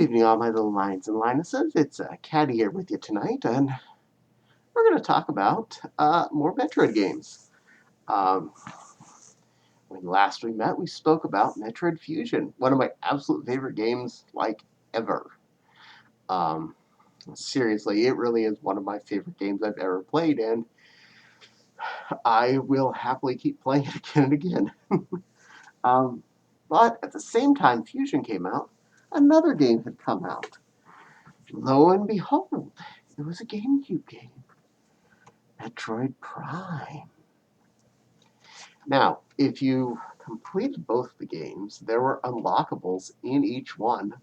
Good evening, all my little lions and lionesses. It's Caddie here with you tonight, and we're going to talk about more Metroid games. Um, when last we met, we spoke about Metroid Fusion, one of my absolute favorite games, like, ever. Um, Seriously, it really is one of my favorite games I've ever played, and I will happily keep playing it again and again. um, but at the same time Fusion came out, another game had come out. Lo and behold, it was a GameCube game. Metroid Prime. Now, if you completed both the games, there were unlockables in each one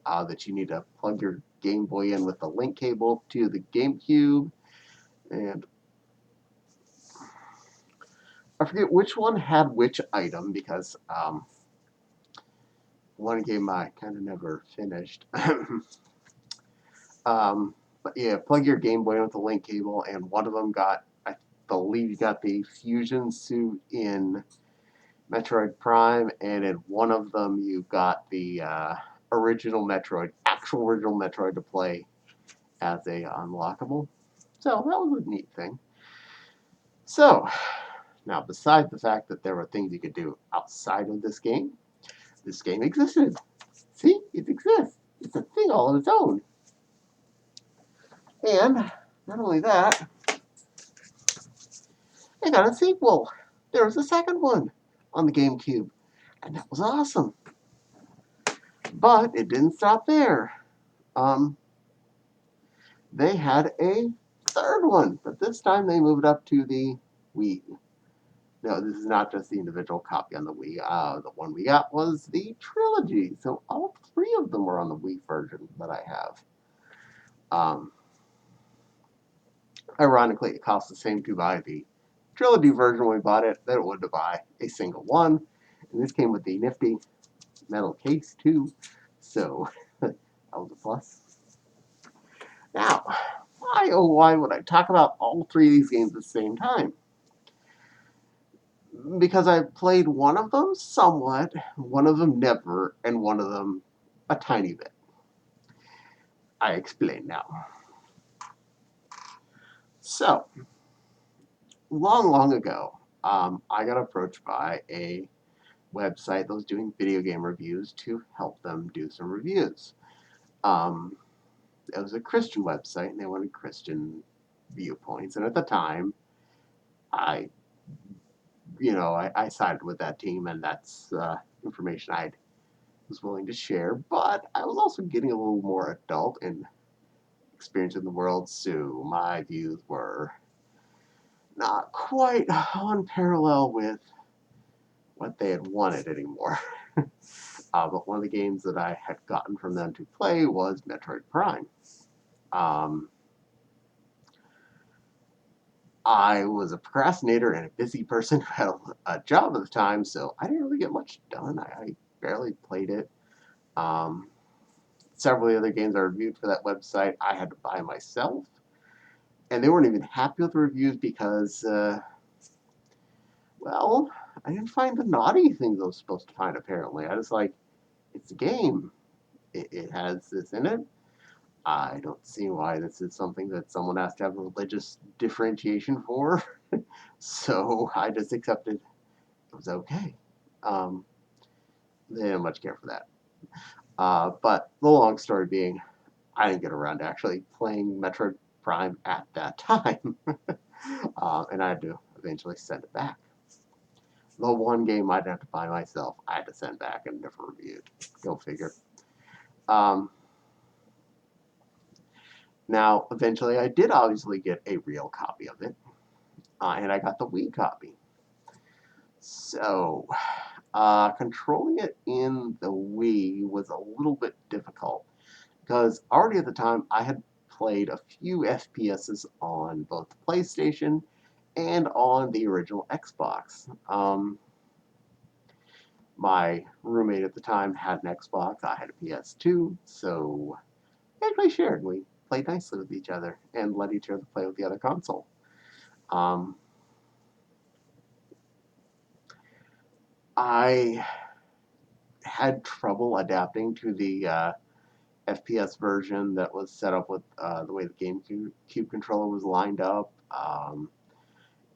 that you need to plug your Game Boy in with the link cable to the GameCube. And I forget which one had which item because one game I kind of never finished. But yeah, plug your Game Boy in with the link cable, and one of them got, I believe, you got the fusion suit in Metroid Prime, and in one of them you got the actual original Metroid to play as a unlockable. So that was a neat thing. So now, besides the fact that there were things you could do outside of this game existed. See, it exists. It's a thing all on its own. And not only that, they got a sequel. There was a second one on the GameCube, and that was awesome. But it didn't stop there. They had a third one, but this time they moved up to the Wii. No, this is not just the individual copy on the Wii. The one we got was the trilogy, so all three of them were on the Wii version that I have. Um, Ironically, it cost the same to buy the trilogy version when we bought it that it would to buy a single one. And this came with the nifty metal case too, so that was a plus. Now, why would I talk about all three of these games at the same time? Because I played one of them somewhat, one of them never, and one of them a tiny bit. I explain now. So, long ago, I got approached by a website that was doing video game reviews to help them do some reviews. It was a Christian website, and they wanted Christian viewpoints. And at the time, I sided with that team, and that's information I was willing to share. But I was also getting a little more adult and experience in the world, so my views were not quite on parallel with what they had wanted anymore. But one of the games that I had gotten from them to play was Metroid Prime. I was a procrastinator and a busy person who had a job at the time, so I didn't really get much done. I barely played it. Several of the other games I reviewed for that website I had to buy myself, and they weren't even happy with the reviews because, well, I didn't find the naughty things I was supposed to find, apparently. I was like, it's a game. It has this in it. I don't see why this is something that someone has to have a religious differentiation for. So I just accepted it was okay. They didn't much care for that. But the long story being, I didn't get around to actually playing Metroid Prime at that time. And I had to eventually send it back. The one game I'd have to buy myself, I had to send back and never reviewed. Go figure. Now, eventually, I did obviously get a real copy of it, and I got the Wii copy. So, controlling it in the Wii was a little bit difficult because already at the time I had played a few FPSs on both the PlayStation and on the original Xbox. My roommate at the time had an Xbox, I had a PS2, so we actually shared. We played nicely with each other and let each other play with the other console. I had trouble adapting to the FPS version that was set up with the way the GameCube controller was lined up.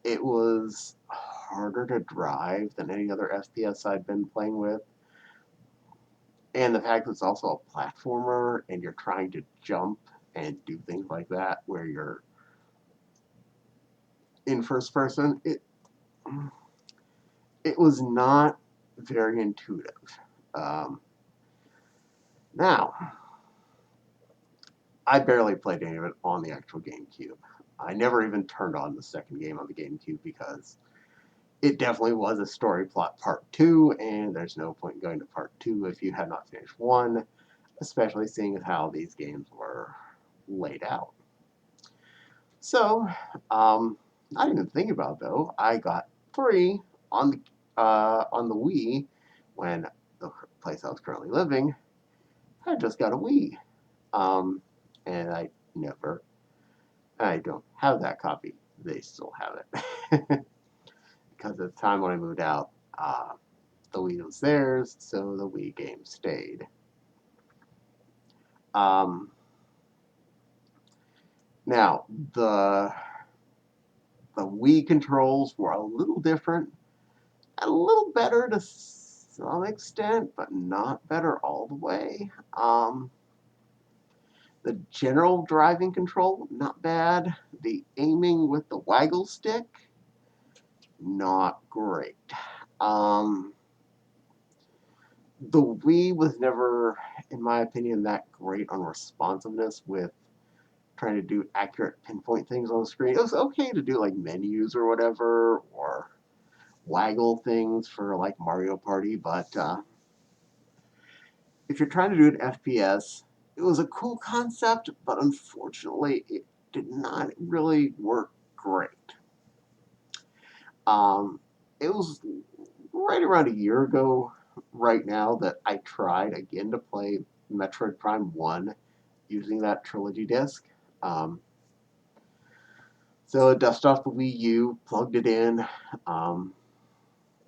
It was harder to drive than any other FPS I'd been playing with. And the fact that it's also a platformer and you're trying to jump and do things like that where you're in first person, it was not very intuitive. Um, Now, I barely played any of it on the actual GameCube. I never even turned on the second game on the GameCube because it definitely was a story plot part 2, and there's no point in going to part 2 if you had not finished 1, especially seeing how these games were laid out. So, I didn't even think about it, though. I got 3 on the Wii when the place I was currently living had just got a Wii. Um, and I don't have that copy. They still have it. Because at the time when I moved out, the Wii was theirs, so the Wii game stayed. Um, Now, the Wii controls were a little different, a little better to some extent, but not better all the way. The general driving control, not bad. The aiming with the waggle stick, not great. The Wii was never, in my opinion, that great on responsiveness with trying to do accurate pinpoint things on the screen. It was okay to do like menus or whatever, or waggle things for like Mario Party, but if you're trying to do an FPS, it was a cool concept, but unfortunately, it did not really work great. It was right around a year ago, right now, that I tried again to play Metroid Prime 1 using that trilogy disc. Um, so I dusted off the Wii U, plugged it in, um,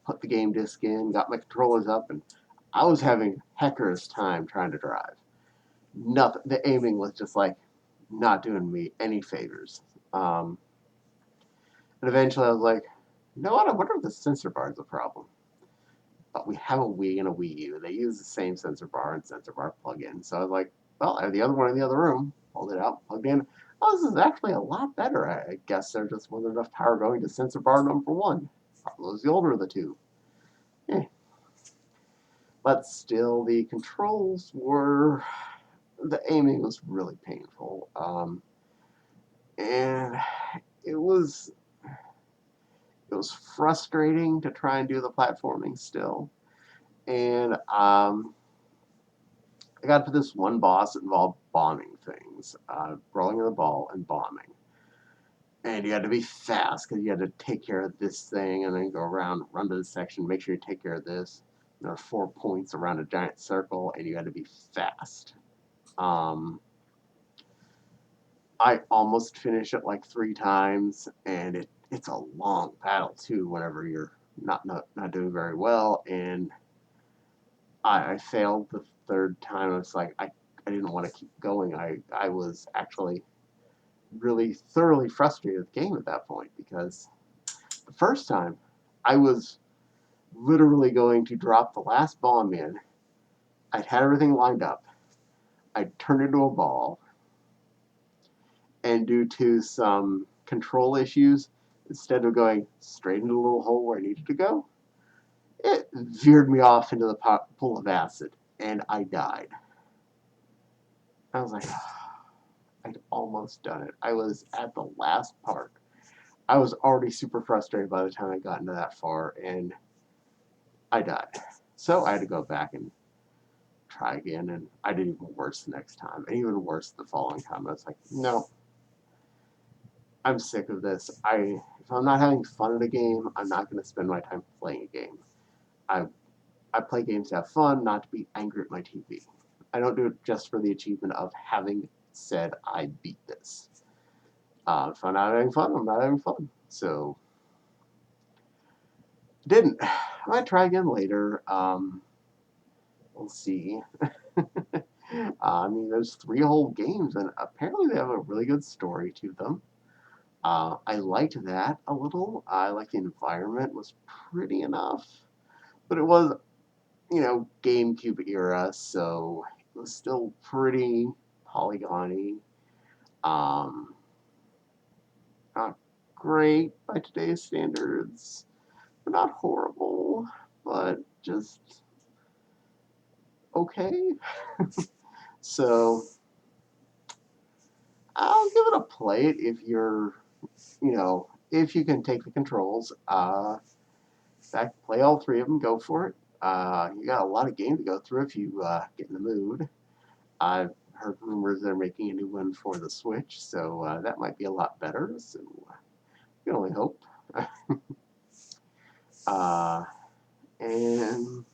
put the game disc in, got my controllers up, and I was having hecker's time trying to drive. Nothing. The aiming was just like not doing me any favors. Um, and eventually I was like, you know what? I wonder if the sensor bar is a problem. But we have a Wii and a Wii U. They use the same sensor bar and sensor bar plug-in. So I was like, well, I have the other one in the other room. Pulled it out, plugged in. Oh, this is actually a lot better. I guess there just wasn't enough power going to sensor bar number 1. Probably was the older of the two. Eh. But still, the controls were... The aiming was really painful. And it was frustrating to try and do the platforming still. And I got to this one boss that involved bombing things, rolling the ball and bombing. And you had to be fast because you had to take care of this thing and then go around, run to this section, make sure you take care of this. There are 4 points around a giant circle, and you had to be fast. I almost finished it like 3 times, and it's a long battle too. Whenever you're not doing very well, and I failed the 3rd time. It's like I didn't want to keep going. I was actually really thoroughly frustrated with the game at that point because the first time I was literally going to drop the last bomb in. I'd had everything lined up. I'd turned into a ball, and due to some control issues, instead of going straight into the little hole where I needed to go, it veered me off into the pool of acid, and I died. I was like, I'd almost done it. I was at the last part. I was already super frustrated by the time I got into that far, and I died. So I had to go back and try again, and I did even worse the next time, and even worse the following time. I was like, no, I'm sick of this. If I'm not having fun at a game, I'm not going to spend my time playing a game. I I play games to have fun, not to be angry at my TV. I don't do it just for the achievement of having said I beat this. If I'm not having fun, I'm not having fun. So, didn't. I might try again later. We'll see. I mean, there's 3 whole games, and apparently they have a really good story to them. I liked that a little. I liked the environment was pretty enough, but it was, GameCube era, so it was still pretty polygony. Um, Not great by today's standards. But not horrible, but just okay. So I'll give it a play it if you're, if you can take the controls. In fact, play all 3 of them. Go for it. You got a lot of game to go through if you get in the mood. I've heard rumors they're making a new one for the Switch, so that might be a lot better. So you can only hope. uh, and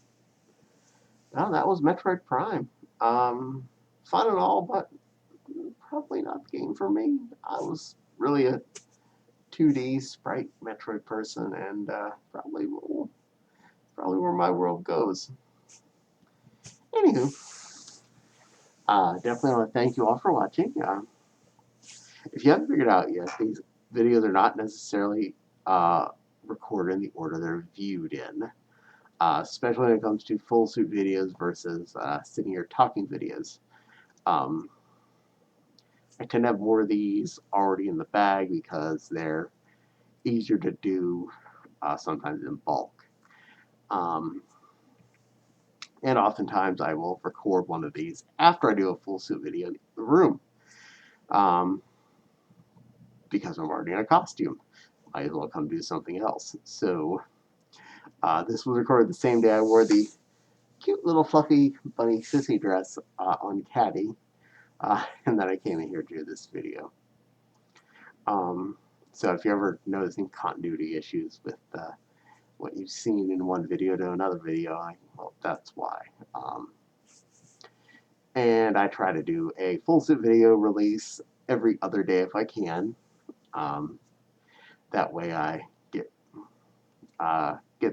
well, that was Metroid Prime. Fun and all, but probably not the game for me. I was really a 2D sprite Metroid person, and probably where my world goes. Anywho, definitely want to thank you all for watching. If you haven't figured out yet, these videos are not necessarily recorded in the order they're viewed in, especially when it comes to full suit videos versus sitting here talking videos. Um, I tend to have more of these already in the bag because they're easier to do sometimes in bulk. Um, and oftentimes I will record one of these after I do a full suit video in the room. Um, because I'm already in a costume. Might as well come do something else. So this was recorded the same day I wore the cute little fluffy bunny sissy dress on Caddie. And then I came in here to do this video. So if you're ever noticing continuity issues with what you've seen in one video to another video, well, that's why. And I try to do a full suit video release every other day if I can. That way I get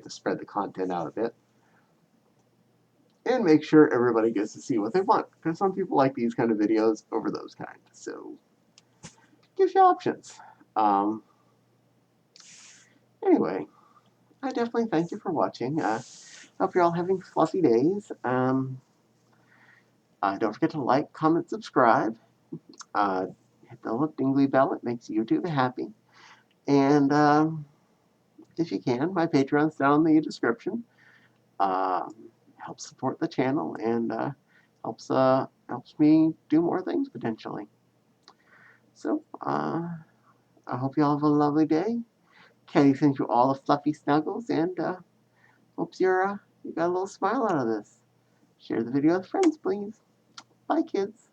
to spread the content out a bit and make sure everybody gets to see what they want, because some people like these kind of videos over those kind. So gives you options. Anyway, I definitely thank you for watching. Hope you're all having fluffy days. Don't forget to like, comment, subscribe. Hit the little dingly bell. It makes YouTube happy. And if you can, my Patreon's down in the description. Helps support the channel and helps me do more things potentially. So I hope you all have a lovely day. Caddie sends you all the fluffy snuggles, and hopes you got a little smile out of this. Share the video with friends, please. Bye, kids.